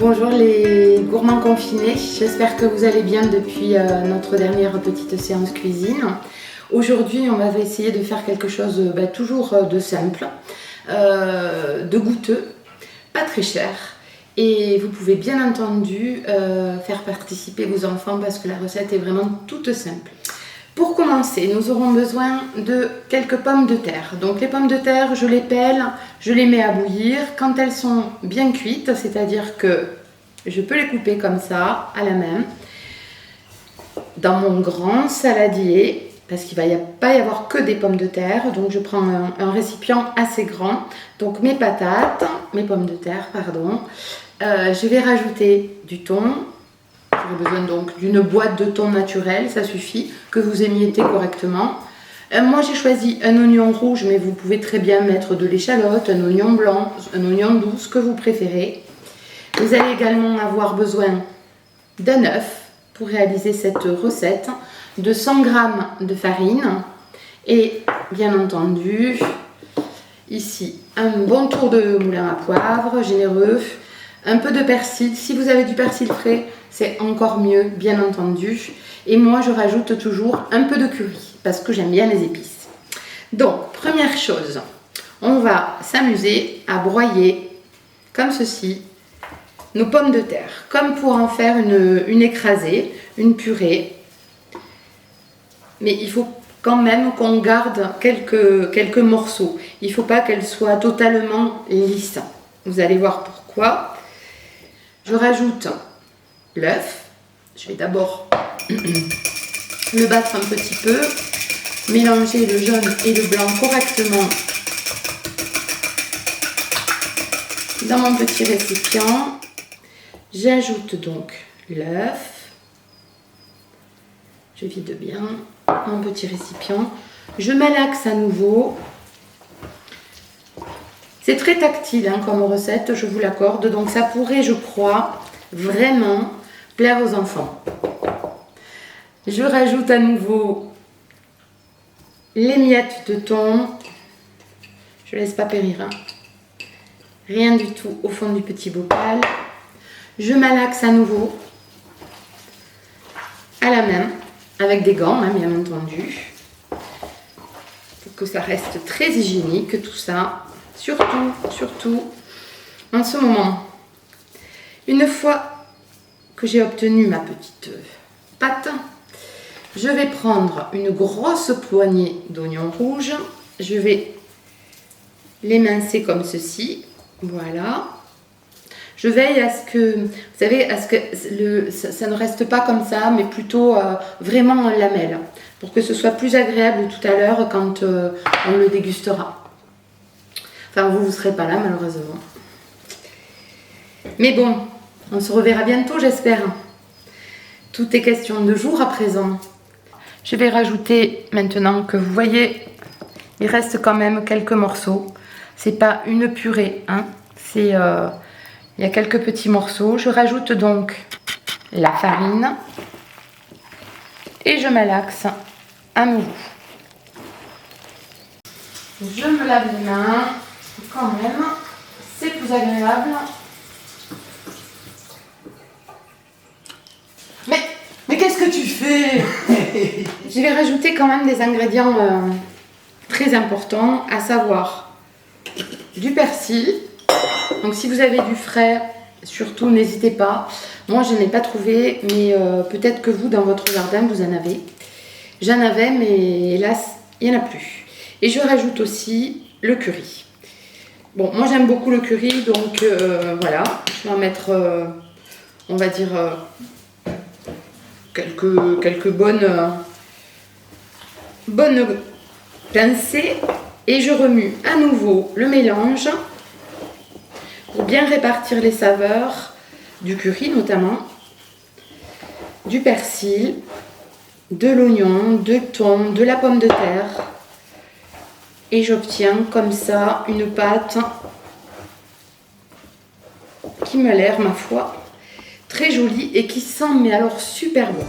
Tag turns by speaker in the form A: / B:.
A: Bonjour les gourmands confinés, j'espère que vous allez bien depuis notre dernière petite séance cuisine. Aujourd'hui on va essayer de faire quelque chose toujours de simple, de goûteux, pas très cher. Et vous pouvez bien entendu faire participer vos enfants parce que la recette est vraiment toute simple. Pour commencer, nous aurons besoin de quelques pommes de terre. Donc les pommes de terre, je les pèle, je les mets à bouillir. Quand elles sont bien cuites, c'est-à-dire que je peux les couper comme ça, à la main, dans mon grand saladier, parce qu'il ne va pas y avoir que des pommes de terre. Donc je prends un récipient assez grand. Donc mes patates, mes pommes de terre, pardon. Je vais rajouter du thon. J'aurai besoin donc d'une boîte de thon naturel, ça suffit, que vous émiettez correctement. Moi j'ai choisi un oignon rouge, mais vous pouvez très bien mettre de l'échalote, un oignon blanc, un oignon doux, ce que vous préférez. Vous allez également avoir besoin d'un œuf pour réaliser cette recette, de 100 g de farine et bien entendu ici un bon tour de moulin à poivre généreux, un peu de persil. Si vous avez du persil frais, c'est encore mieux, bien entendu. Et moi, je rajoute toujours un peu de curry, parce que j'aime bien les épices. Donc, première chose, on va s'amuser à broyer, comme ceci, nos pommes de terre, comme pour en faire une écrasée, une purée. Mais il faut quand même qu'on garde quelques morceaux. Il ne faut pas qu'elle soit totalement lisse. Vous allez voir pourquoi. Je rajoute l'œuf. Je vais d'abord le battre un petit peu, mélanger le jaune et le blanc correctement dans mon petit récipient. J'ajoute donc l'œuf. Je vide bien mon petit récipient. Je malaxe à nouveau. C'est très tactile hein, comme recette, je vous l'accorde. Donc ça pourrait, je crois, vraiment plaire aux enfants. Je rajoute à nouveau les miettes de thon. Je ne laisse pas périr. Hein. Rien du tout au fond du petit bocal. Je malaxe à nouveau à la main, avec des gants, hein, bien entendu. Pour que ça reste très hygiénique, tout ça. Surtout en ce moment. Une fois que j'ai obtenu ma petite pâte, je vais prendre une grosse poignée d'oignons rouges. Je vais l'émincer comme ceci. Voilà. Je veille à ce que, vous savez, à ce que ça ne reste pas comme ça, mais plutôt vraiment en lamelles, pour que ce soit plus agréable tout à l'heure quand on le dégustera. Enfin, vous ne serez pas là, malheureusement. Mais bon, on se reverra bientôt, j'espère. Tout est question de jour à présent. Je vais rajouter, maintenant que vous voyez, il reste quand même quelques morceaux. C'est pas une purée, hein. C'est... il y a quelques petits morceaux. Je rajoute donc la farine et je malaxe à nouveau. Je me lave les mains, quand même, c'est plus agréable. Mais qu'est-ce que tu fais? Je vais rajouter quand même des ingrédients très importants, à savoir du persil. Donc si vous avez du frais, surtout n'hésitez pas. Moi je n'ai pas trouvé, mais peut-être que vous dans votre jardin vous en avez. J'en avais, mais hélas il n'y en a plus. Et je rajoute aussi le curry. Bon, moi j'aime beaucoup le curry, donc voilà. Je vais en mettre, on va dire, quelques bonnes pincées. Et je remue à nouveau le mélange pour bien répartir les saveurs du curry notamment, du persil, de l'oignon, de thon, de la pomme de terre. Et j'obtiens comme ça une pâte qui m'a l'air, ma foi, très jolie et qui sent mais alors super bon.